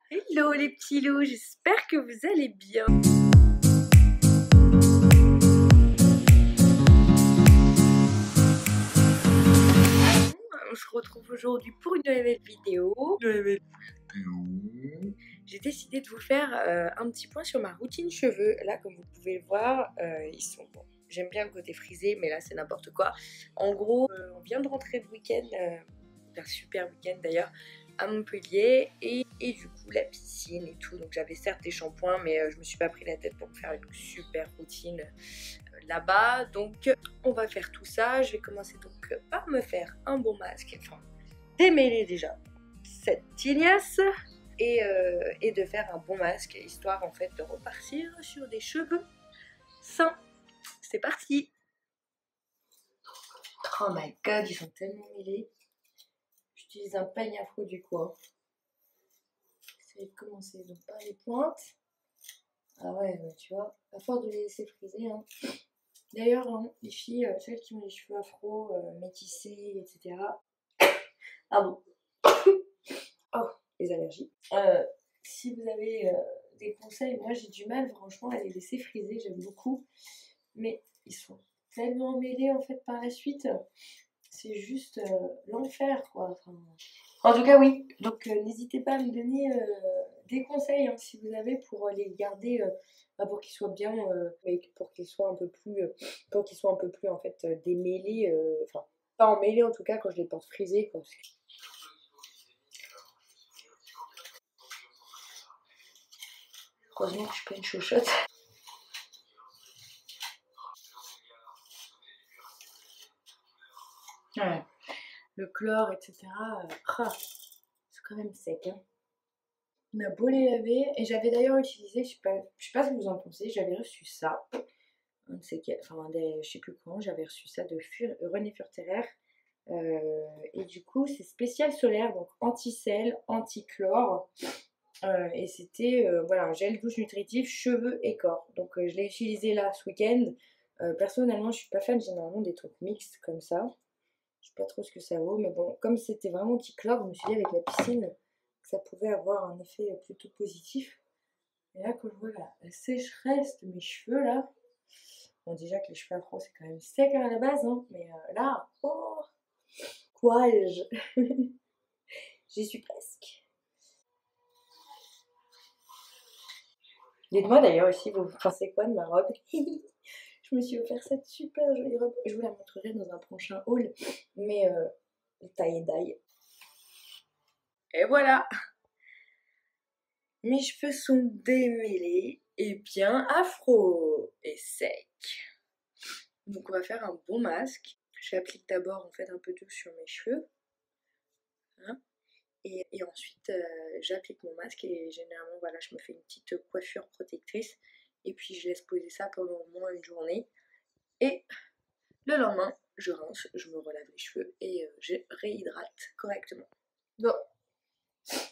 Hello les petits loups, j'espère que vous allez bien. On se retrouve aujourd'hui pour une nouvelle vidéo. J'ai décidé de vous faire un petit point sur ma routine cheveux. Là, comme vous pouvez le voir, ils sont bons. J'aime bien le côté frisé, mais là c'est n'importe quoi. En gros, on vient de rentrer de week-end, un super week-end d'ailleurs, à Montpellier, et du coup la piscine et tout. Donc j'avais certes des shampoings, mais je me suis pas pris la tête pour me faire une super routine là-bas. Donc on va faire tout ça. Je vais commencer donc par me faire un bon masque, enfin démêler déjà cette tignasse. Et de faire un bon masque, histoire en fait de repartir sur des cheveux sains. C'est parti. Oh my god, ils sont tellement mêlés. J'utilise un peigne afro du coup. J'essaie de commencer donc par les pointes. Ah ouais, tu vois, à force de les laisser friser. Hein. D'ailleurs, hein, les filles, celles qui ont les cheveux afro, métissés, etc. Ah bon. Oh, les allergies. Si vous avez des conseils, moi j'ai du mal franchement à les laisser friser, j'aime beaucoup. Mais ils sont tellement mêlés en fait par la suite. C'est juste l'enfer quoi. Enfin... En tout cas oui, donc n'hésitez pas à me donner des conseils hein, si vous avez pour les garder pour qu'ils soient bien, pour qu'ils soient un peu plus, en fait démêlés, enfin pas emmêlés en tout cas quand je les porte frisés quoi. Heureusement que je suis pas une chochotte. Ouais. Le chlore, etc. C'est quand même sec. Hein. On a beau les laver. Et j'avais d'ailleurs utilisé, je sais pas ce que vous en pensez, j'avais reçu ça. Je sais plus quand, j'avais reçu ça de René Furterer. Et du coup, c'est spécial solaire, donc anti-sel, anti-chlore. Et c'était voilà, un gel douche nutritif, cheveux et corps. Donc je l'ai utilisé là ce week-end. Personnellement, je suis pas fan généralement des trucs mixtes comme ça. Je sais pas trop ce que ça vaut, mais bon, comme c'était vraiment anti-chlore, je me suis dit avec la piscine que ça pouvait avoir un effet plutôt positif. Et là, quand je vois la sécheresse de mes cheveux là, bon, déjà que les cheveux afro c'est quand même sec à la base, hein, mais là, oh, courage. J'y suis presque. Dites-moi d'ailleurs aussi, vous pensez quoi de ma robe? Je me suis offert cette super jolie robe. Je vous la montrerai dans un prochain haul, mais taille et daille. Et voilà! Mes cheveux sont démêlés et bien afro et secs. Donc on va faire un bon masque. J'applique d'abord en fait un peu d'eau sur mes cheveux. Hein, et ensuite j'applique mon masque et généralement voilà, je me fais une petite coiffure protectrice. Et puis je laisse poser ça pendant au moins une journée. Et le lendemain, je rince, je me relave les cheveux et je réhydrate correctement. Bon.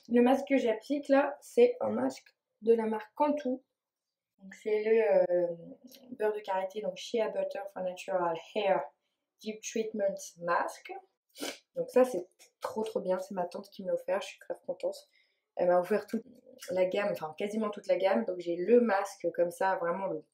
Le masque que j'applique là, c'est un masque de la marque Cantu. Donc c'est le beurre de karité, donc Shea Butter for Natural Hair Deep Treatment Mask. Donc ça c'est trop bien, c'est ma tante qui me l'a offert, je suis grave contente. Elle m'a offert toute la gamme, enfin quasiment toute la gamme. Donc j'ai le masque comme ça, vraiment le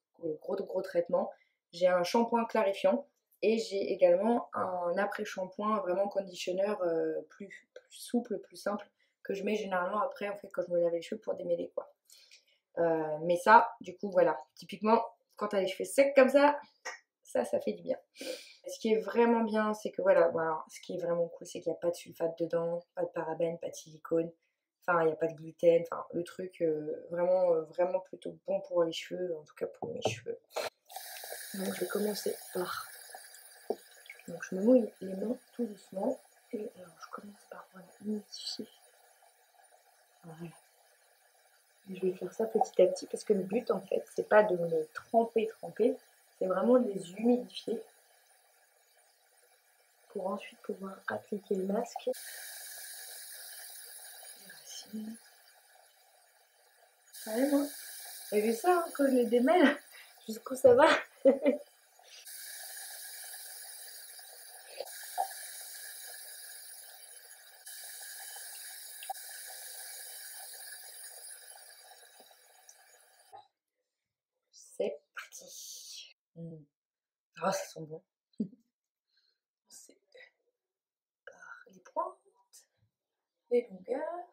gros traitement. J'ai un shampoing clarifiant et j'ai également un après-shampoing, vraiment conditionneur plus souple, plus simple, que je mets généralement après en fait quand je me lave les cheveux pour démêler quoi. Mais ça, du coup, voilà, typiquement, quand t'as les cheveux secs comme ça fait du bien. Ce qui est vraiment bien, c'est que voilà, ce qui est vraiment cool, c'est qu'il n'y a pas de sulfate dedans, pas de parabènes, pas de silicone, enfin, il n'y a pas de gluten, enfin, le truc vraiment plutôt bon pour les cheveux, en tout cas pour mes cheveux. Donc, je vais commencer par. Donc, je me mouille les mains tout doucement, et alors, je commence par voilà, humidifier. Voilà. Je vais faire ça petit à petit parce que le but en fait c'est pas de les tremper, c'est vraiment de les humidifier pour ensuite pouvoir appliquer le masque. Quand même, hein. Vous avez vu ça hein, quand je les démêle, jusqu'où ça va. Ah, ça sent bon. C'est par les pointes, les longueurs.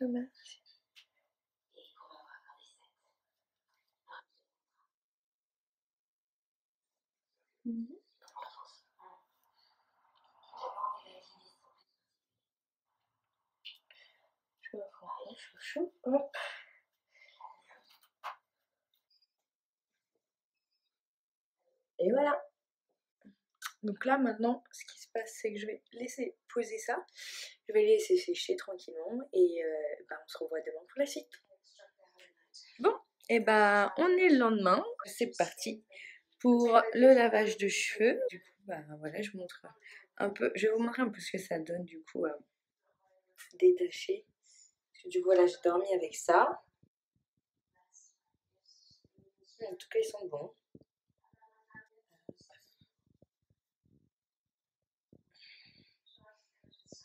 Je marche. Mhm. Je vais prendre un chouchou. Hop. Et voilà. Donc là maintenant, ce qui se passe, c'est que je vais laisser poser ça. Je vais les laisser sécher tranquillement et bah, on se revoit demain pour la suite. Bon, et bah on est le lendemain. C'est parti pour le lavage de cheveux. Du coup, bah voilà, je vous montre un peu. Je vais vous montrer un peu ce que ça donne du coup détaché. Du coup, voilà, j'ai dormi avec ça. En tout cas, ils sont bons.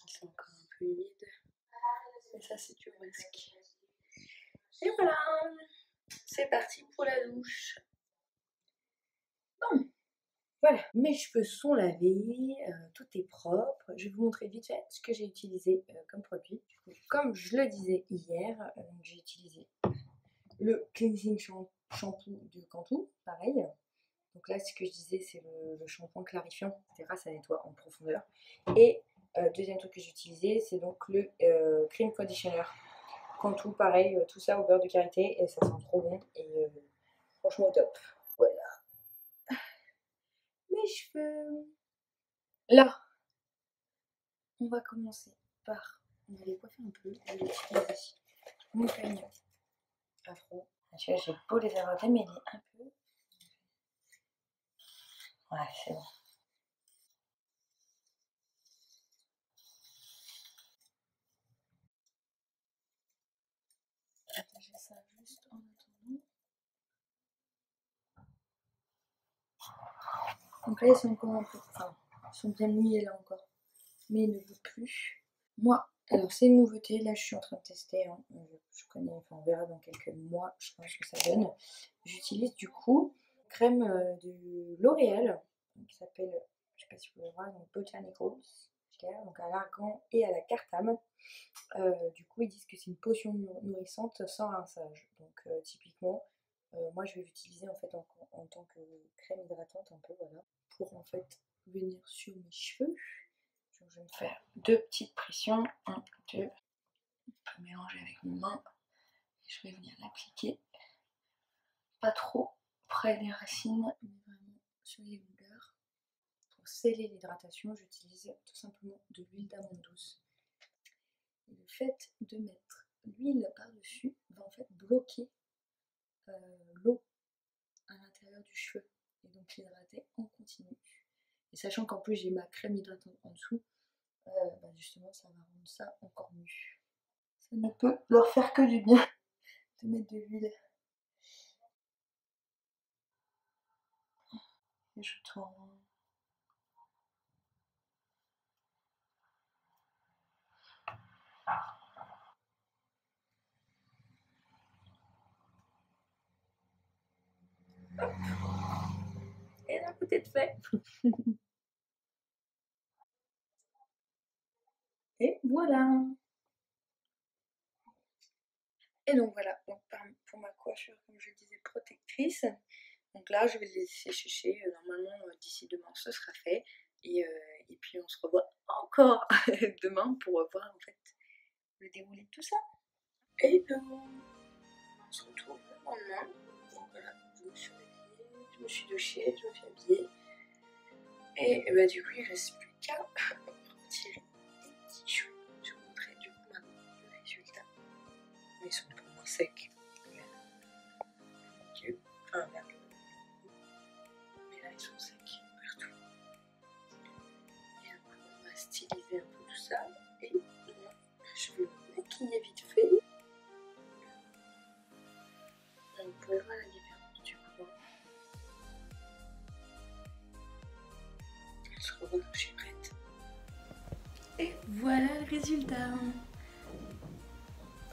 Ils sont encore un peu humides. Mais ça, c'est du masque. Et voilà, c'est parti pour la douche. Bon, voilà, mes cheveux sont lavés, tout est propre. Je vais vous montrer vite fait ce que j'ai utilisé comme produit. Comme je le disais hier, j'ai utilisé le cleansing shampoo de Cantu, pareil. Donc là, ce que je disais, c'est le shampoing clarifiant, etc. Ça nettoie en profondeur. Et deuxième truc que j'ai utilisé, c'est donc le cream conditioner. Cantu, pareil, tout ça au beurre de karité et ça sent trop bon et franchement top. Voilà, mes cheveux. Là, on va commencer par, on va les coiffer un peu, on va les utiliser mon peigne afro. Tu vois, j'ai beau les avoir démêlés un peu. Ouais, c'est bon. J'ai ça juste en attendant. Donc là, ils sont encore un peu, enfin, ils sont bien mouillés là encore, mais ils ne veulent plus. Moi, alors c'est une nouveauté, là je suis en train de tester, hein. Je connais, enfin on verra dans quelques mois, je pense que ça donne. J'utilise du coup crème de L'Oréal, qui s'appelle, je sais pas si vous pouvez voir, donc Botanicals, donc à l'argan et à la cartame. Du coup ils disent que c'est une potion nourrissante sans rinçage. Donc typiquement, moi je vais l'utiliser en fait en tant que crème hydratante un peu, voilà, pour en fait venir sur mes cheveux. Donc, je vais me faire deux petites pressions, 1, 2, je vais mélanger avec mes mains et je vais venir l'appliquer, pas trop près des racines, mais vraiment sur les longueurs. Pour sceller l'hydratation, j'utilise tout simplement de l'huile d'amande douce. Et le fait de mettre l'huile par-dessus va en fait bloquer l'eau à l'intérieur du cheveu et donc l'hydrater en continu. Et sachant qu'en plus j'ai ma crème hydratante en dessous, bah justement ça va rendre ça encore mieux. Ça ne peut leur faire que du bien de mettre de l'huile. Et je tourne. Et là peut-être fait. Et voilà. Et donc voilà, donc pour ma coiffure, comme je le disais, protectrice. Donc là, je vais le laisser sécher. Normalement, d'ici demain, ce sera fait. Et puis, on se revoit encore demain pour voir en fait le déroulé de tout ça. Et on se retrouve le lendemain. Donc voilà, je me suis habillée, je me suis douchée, je me suis habillée. Et bah, du coup, il ne reste plus qu'à retirer les petits cheveux. Je vous montrerai du coup maintenant le résultat. Mais ils sont pour moi secs. Enfin, vers le haut. Mais là, ils sont secs partout. Et après, on va styliser un peu tout ça. Et moi, je vais me maquiller vite fait. Vous pouvez voir la différence du coup se redoucher prête. Et voilà le résultat.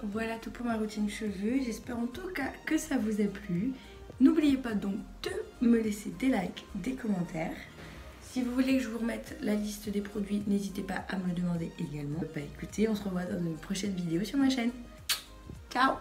Voilà tout pour ma routine cheveux. J'espère en tout cas que ça vous a plu. N'oubliez pas donc de me laisser des likes, des commentaires. Si vous voulez que je vous remette la liste des produits, n'hésitez pas à me le demander également. Bah écoutez, on se revoit dans une prochaine vidéo sur ma chaîne. Ciao!